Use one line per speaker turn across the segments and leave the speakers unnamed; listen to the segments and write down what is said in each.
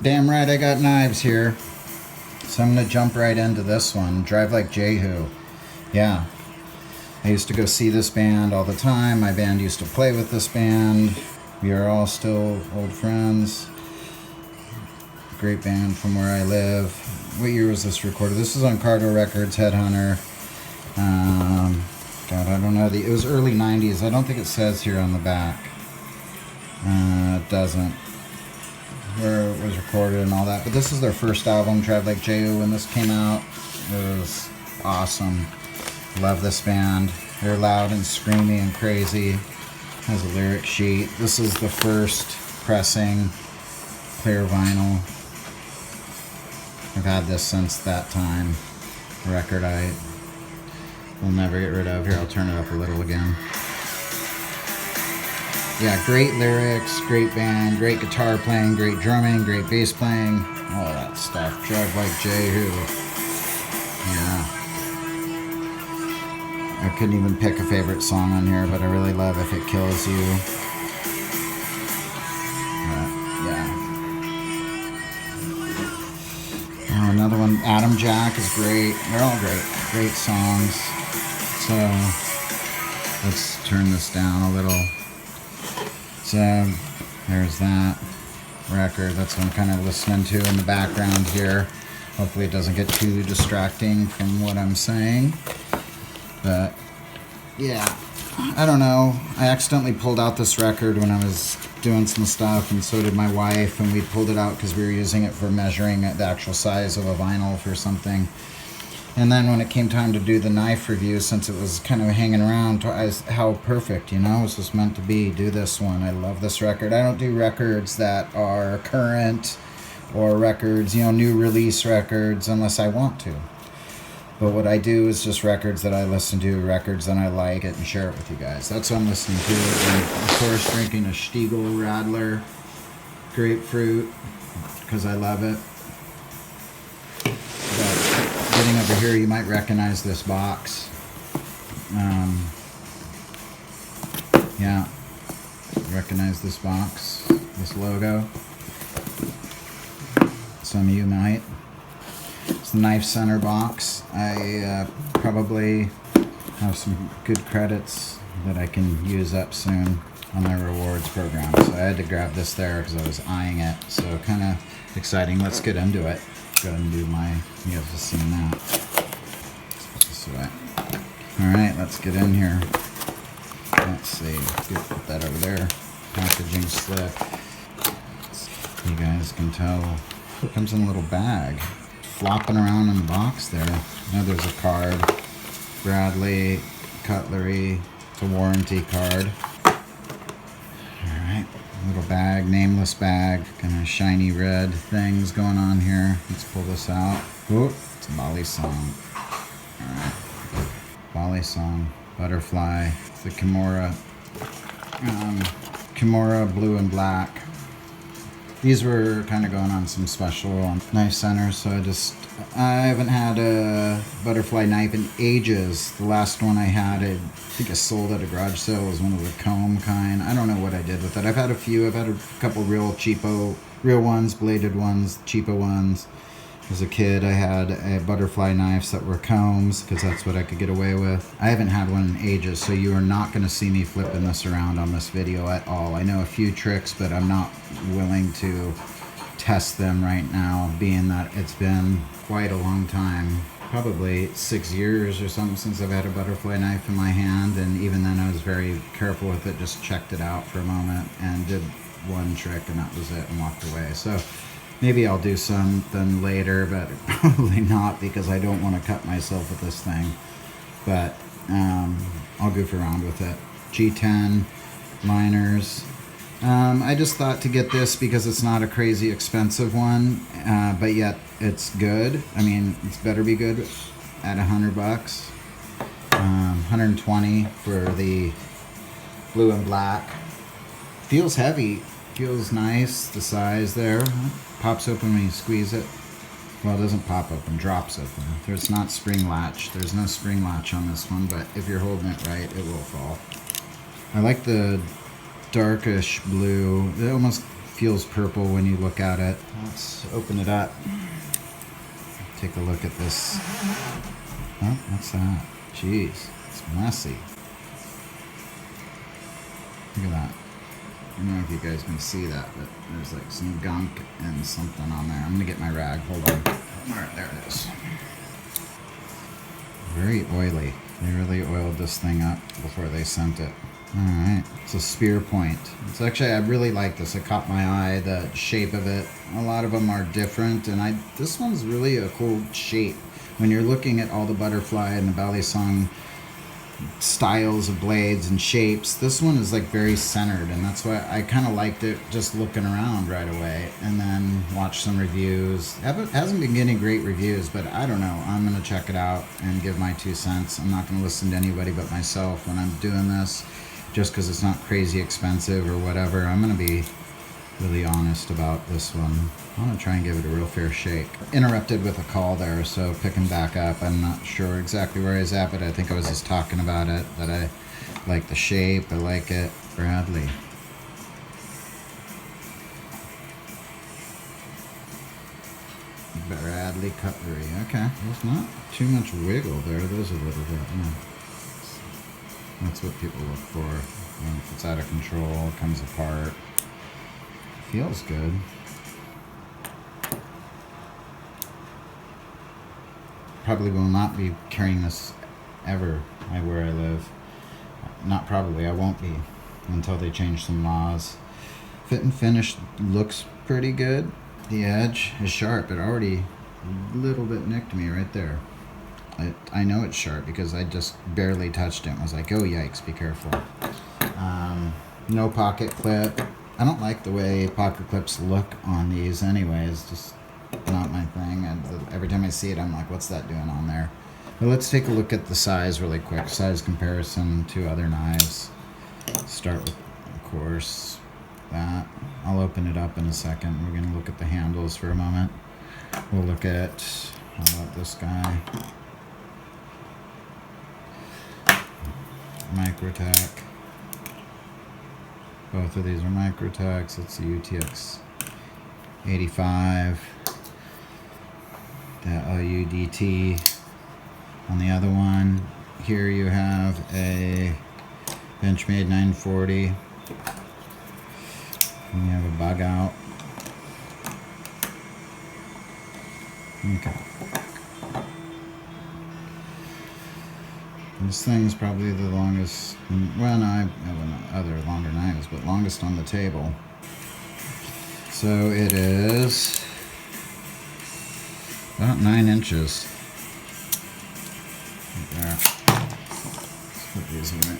Damn right I got knives here. So I'm going to jump right into this one. Drive Like Jehu. Yeah. I used to go see this band all the time. My band used to play with this band. We are all still old friends. Great band from where I live. What year was this recorded? This is on Carter Records, Headhunter. God, I don't know. It was early 90s. I don't think it says here on the back. It doesn't. Where it was recorded and all that. But this is their first album, Drive Like Jehu. When this came out, it was awesome. Love this band. They're loud and screamy and crazy. Has a lyric sheet. This is the first pressing, clear vinyl. I've had this since that time. Record I will never get rid of. Here, I'll turn it up a little again. Yeah, great lyrics, great band, great guitar playing, great drumming, great bass playing, all that stuff. Drive Like Jehu. Yeah. I couldn't even pick a favorite song on here, but I really love If It Kills You. Yeah. Oh, another one, Adam Jack is great. They're all great. Great songs. So, let's turn this down a little. So, there's that record. That's what I'm kind of listening to in the background here. Hopefully it doesn't get too distracting from what I'm saying. But, yeah, I don't know. I accidentally pulled out this record when I was doing some stuff, and so did my wife, and we pulled it out because we were using it for measuring the actual size of a vinyl for something. And then when it came time to do the knife review, since it was kind of hanging around, how perfect, you know, it was just meant to be. Do this one. I love this record. I don't do records that are current or records, you know, new release records unless I want to. But what I do is just records that I listen to, records that I like it, and share it with you guys. That's what I'm listening to. And of course, drinking a Stiegl Radler grapefruit because I love it. But getting over here, you might recognize this box. Yeah, recognize this box, this logo. Some of you might. It's the Knife Center box. I probably have some good credits that I can use up soon on my rewards program. So I had to grab this there because I was eyeing it. So kind of exciting. Let's get into it. Go ahead and do my, you guys have seen that. This way. Alright, let's get in here. Let's see. Let's put that over there. Packaging slip. You guys can tell it comes in a little bag. Flopping around in the box there. Now there's a card. Bradley Cutlery. It's a warranty card. Alright. Little bag. Nameless bag. Kind of shiny red things going on here. Let's pull this out. Oh, it's Balisong. Alright. Balisong. Butterfly. The Kimura. Kimura blue and black. These were kind of going on some special on Knife Center, so I haven't had a butterfly knife in ages. The last one I had, I think I sold at a garage sale, was one of the comb kind. I don't know what I did with it. I've had a few. I've had a couple real ones, bladed ones, cheapo ones. As a kid, I had butterfly knives that were combs, because that's what I could get away with. I haven't had one in ages, so you are not going to see me flipping this around on this video at all. I know a few tricks, but I'm not willing to test them right now, being that it's been quite a long time. Probably 6 years or something since I've had a butterfly knife in my hand, and even then I was very careful with it, just checked it out for a moment and did one trick, and that was it, and walked away. So maybe I'll do something later, but probably not, because I don't want to cut myself with this thing. But I'll goof around with it. G10 liners. I just thought to get this because it's not a crazy expensive one, but yet it's good. I mean, it's better be good at $100. 120 for the blue and black. Feels heavy. Feels nice. The size there. Pops open when you squeeze it. Well, it doesn't pop open, drops open. There's not spring latch. There's no spring latch on this one, but if you're holding it right, it will fall. I like the darkish blue. It almost feels purple when you look at it. Let's open it up. Take a look at this. Oh, what's that? Jeez, it's messy. Look at that. I don't know if you guys can see that, but there's like some gunk and something on there. I'm gonna get my rag, hold on. Alright, there it is. Very oily. They really oiled this thing up before they sent it. Alright, it's a spear point. It's actually, I really like this. It caught my eye, the shape of it. A lot of them are different, and this one's really a cool shape. When you're looking at all the butterfly and the Balisong styles of blades and shapes, this one is like very centered, and that's why I kind of liked it just looking around right away, and then watch some reviews. It hasn't been getting great reviews, but I don't know. I'm gonna check it out and give my 2 cents. I'm not gonna listen to anybody but myself when I'm doing this, just because it's not crazy expensive or whatever. I'm gonna be really honest about this one. I'm gonna try and give it a real fair shake. Interrupted with a call there, so picking back up. I'm not sure exactly where I was at, but I think I was just talking about it, that I like the shape, I like it. Bradley. Bradley cutlery, okay. There's not too much wiggle there. There's a little bit, yeah. That's what people look for. When if it's out of control, it comes apart. Feels good. Probably will not be carrying this ever where I live. Not probably, I won't be until they change some laws. Fit and finish looks pretty good. The edge is sharp. It already a little bit nicked me right there. I know it's sharp because I just barely touched it. I was like, oh yikes, be careful. No pocket clip. I don't like the way pocket clips look on these anyways. Just not my thing. And every time I see it, I'm like, what's that doing on there? But let's take a look at the size really quick. Size comparison to other knives. Start with, of course, that. I'll open it up in a second. We're going to look at the handles for a moment. We'll look at, how about this guy? Microtech. Both of these are Microtechs. It's the UTX 85. The LUDT on the other one. Here you have a Benchmade 940. And you have a bug out. Okay. This thing's probably the longest, well no, I have other longer knives, but longest on the table. So it is about 9 inches. Right there. Let's put these away.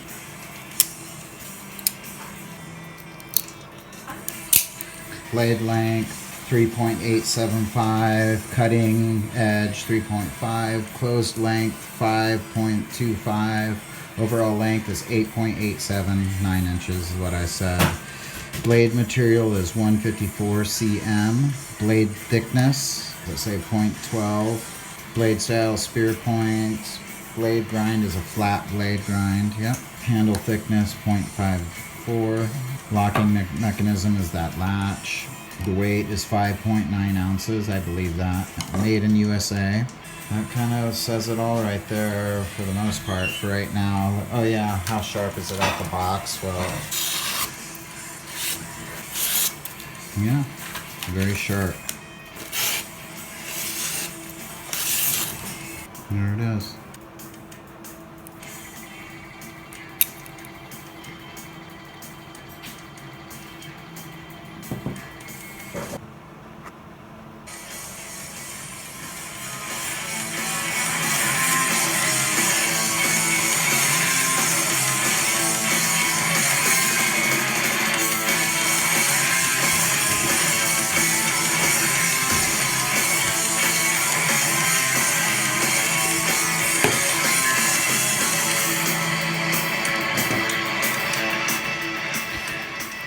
Blade length 3.875, cutting edge 3.5, closed length 5.25, overall length is 8.87, 9 inches is what I said. Blade material is 154 cm, blade thickness, let's say 0.12, blade style spear point, blade grind is a flat blade grind, yep. Handle thickness 0.54, locking mechanism is that latch. The weight is 5.9 ounces, I believe that. Made in USA. That kind of says it all right there for the most part for right now. Oh yeah, how sharp is it out the box? Well, yeah, very sharp. There it is.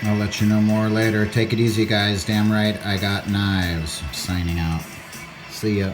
I'll let you know more later. Take it easy, guys. Damn right, I got knives. Signing out. See ya.